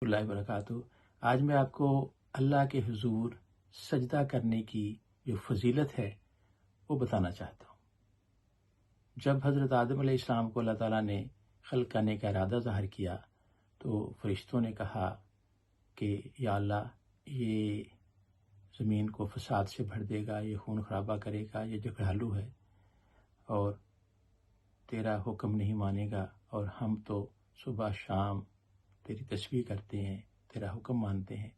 اللہ وبرکاتہ۔ آج میں آپ کو اللہ کے حضور سجدہ کرنے کی جو فضیلت ہے وہ بتانا چاہتا ہوں۔ جب حضرت آدم علیہ السلام کو اللہ تعالیٰ نے خلق کرنے کا ارادہ ظاہر کیا تو فرشتوں نے کہا کہ یا اللہ یہ زمین کو فساد سے بھر دے گا، یہ خون خرابہ کرے گا، یہ جھگڑالو ہے اور تیرا حکم نہیں مانے گا، اور ہم تو صبح شام تیری تسبیح کرتے ہیں، تیرا حکم مانتے ہیں۔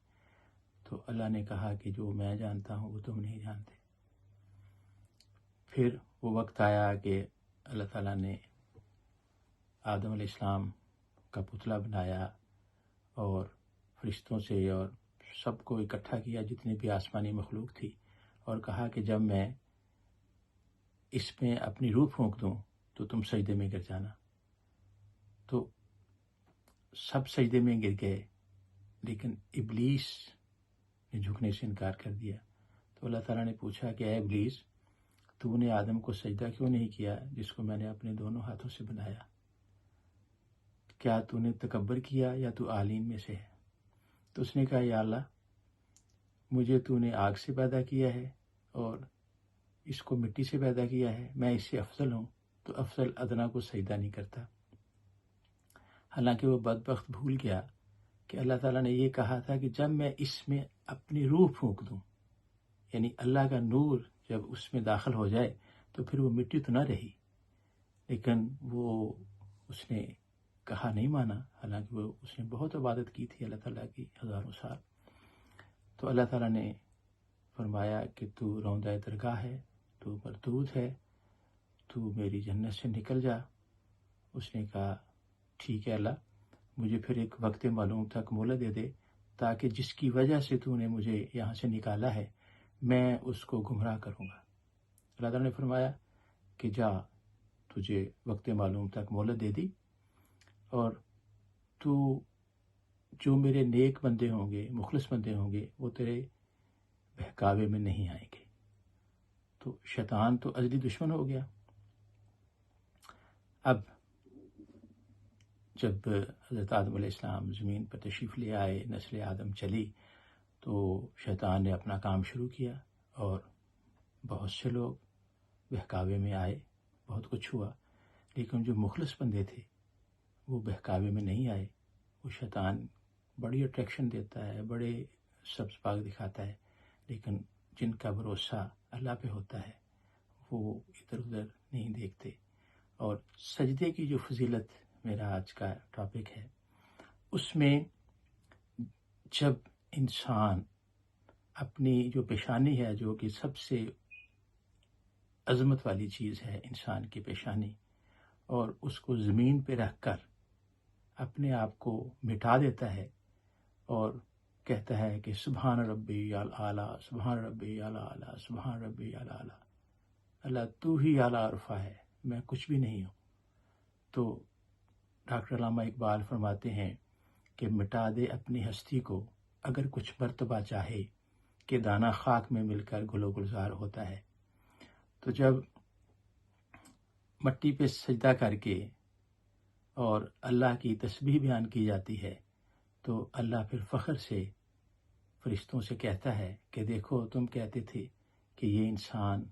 تو اللہ نے کہا کہ جو میں جانتا ہوں وہ تم نہیں جانتے۔ پھر وہ وقت آیا کہ اللہ تعالیٰ نے آدم علیہ السلام کا پتلا بنایا اور فرشتوں سے اور سب کو اکٹھا کیا، جتنی بھی آسمانی مخلوق تھی، اور کہا کہ جب میں اس میں اپنی روح پھونک دوں تو تم سجدے میں گر جانا۔ تو سب سجدے میں گر گئے، لیکن ابلیس نے جھکنے سے انکار کر دیا۔ تو اللہ تعالیٰ نے پوچھا کہ اے ابلیس، تو نے آدم کو سجدہ کیوں نہیں کیا جس کو میں نے اپنے دونوں ہاتھوں سے بنایا؟ کیا تو نے تکبر کیا یا تو عالین میں سے ہے؟ تو اس نے کہا یا اللہ، مجھے تو نے آگ سے پیدا کیا ہے اور اس کو مٹی سے پیدا کیا ہے، میں اس سے افضل ہوں، تو افضل ادنا کو سجدہ نہیں کرتا۔ حالانکہ وہ بدبخت بھول گیا کہ اللہ تعالیٰ نے یہ کہا تھا کہ جب میں اس میں اپنی روح پھونک دوں، یعنی اللہ کا نور جب اس میں داخل ہو جائے تو پھر وہ مٹی تو نہ رہی، لیکن وہ اس نے کہا نہیں مانا، حالانکہ وہ اس نے بہت عبادت کی تھی اللہ تعالیٰ کی ہزاروں سال۔ تو اللہ تعالیٰ نے فرمایا کہ تو روندہ درگاہ ہے، تو مردود ہے، تو میری جنت سے نکل جا۔ اس نے کہا ٹھیک ہے اللہ، مجھے پھر ایک وقت معلوم تک مہلت دے دے تاکہ جس کی وجہ سے تو نے مجھے یہاں سے نکالا ہے میں اس کو گمراہ کروں گا۔ اللہ تعالیٰ نے فرمایا کہ جا، تجھے وقت معلوم تک مہلت دے دی، اور تو جو میرے نیک بندے ہوں گے، مخلص بندے ہوں گے، وہ تیرے بہکاوے میں نہیں آئیں گے۔ تو شیطان تو ازلی دشمن ہو گیا۔ اب جب حضرت آدم علیہ السلام زمین پر تشریف لے آئے، نسل آدم چلی، تو شیطان نے اپنا کام شروع کیا اور بہت سے لوگ بہکاوے میں آئے، بہت کچھ ہوا، لیکن جو مخلص بندے تھے وہ بہکاوے میں نہیں آئے۔ وہ شیطان بڑی اٹریکشن دیتا ہے، بڑے سبز باغ دکھاتا ہے، لیکن جن کا بھروسہ اللہ پہ ہوتا ہے وہ ادھر ادھر نہیں دیکھتے۔ اور سجدے کی جو فضیلت میرا آج کا ٹاپک ہے، اس میں جب انسان اپنی جو پیشانی ہے، جو کہ سب سے عظمت والی چیز ہے انسان کی پیشانی، اور اس کو زمین پہ رکھ کر اپنے آپ کو مٹا دیتا ہے اور کہتا ہے کہ سبحان ربی اعلیٰ، سبحان ربی اعلیٰ، سبحان ربی اعلیٰ، اللہ تو ہی اعلیٰ عرفہ ہے، میں کچھ بھی نہیں ہوں۔ تو ڈاکٹر علامہ اقبال فرماتے ہیں کہ مٹا دے اپنی ہستی کو اگر کچھ مرتبہ چاہے، کہ دانہ خاک میں مل کر گل و گلزار ہوتا ہے۔ تو جب مٹی پہ سجدہ کر کے اور اللہ کی تسبیح بیان کی جاتی ہے تو اللہ پھر فخر سے فرشتوں سے کہتا ہے کہ دیکھو تم کہتے تھے کہ یہ انسان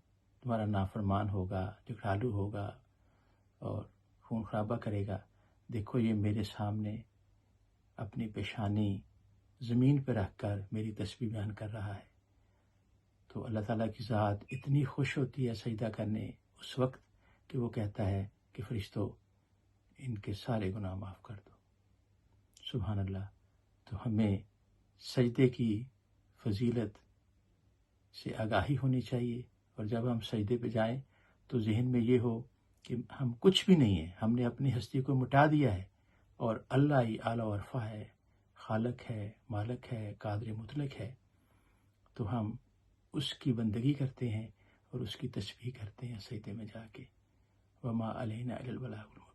تمہارا نافرمان ہوگا، جھگڑالو ہوگا اور خون خرابہ کرے گا، دیکھو یہ میرے سامنے اپنی پیشانی زمین پہ رکھ کر میری تسبیح بیان کر رہا ہے۔ تو اللہ تعالیٰ کی ذات اتنی خوش ہوتی ہے سجدہ کرنے اس وقت کہ وہ کہتا ہے کہ فرشتوں ان کے سارے گناہ معاف کر دو۔ سبحان اللہ۔ تو ہمیں سجدے کی فضیلت سے آگاہی ہونی چاہیے، اور جب ہم سجدے پہ جائیں تو ذہن میں یہ ہو کہ ہم کچھ بھی نہیں ہیں، ہم نے اپنی ہستی کو مٹا دیا ہے اور اللہ ہی اعلیٰ و عرفہ ہے، خالق ہے، مالک ہے، قادر مطلق ہے۔ تو ہم اس کی بندگی کرتے ہیں اور اس کی تسبیح کرتے ہیں سجدے میں جا کے۔ وما علینا الا البلاغ المبین۔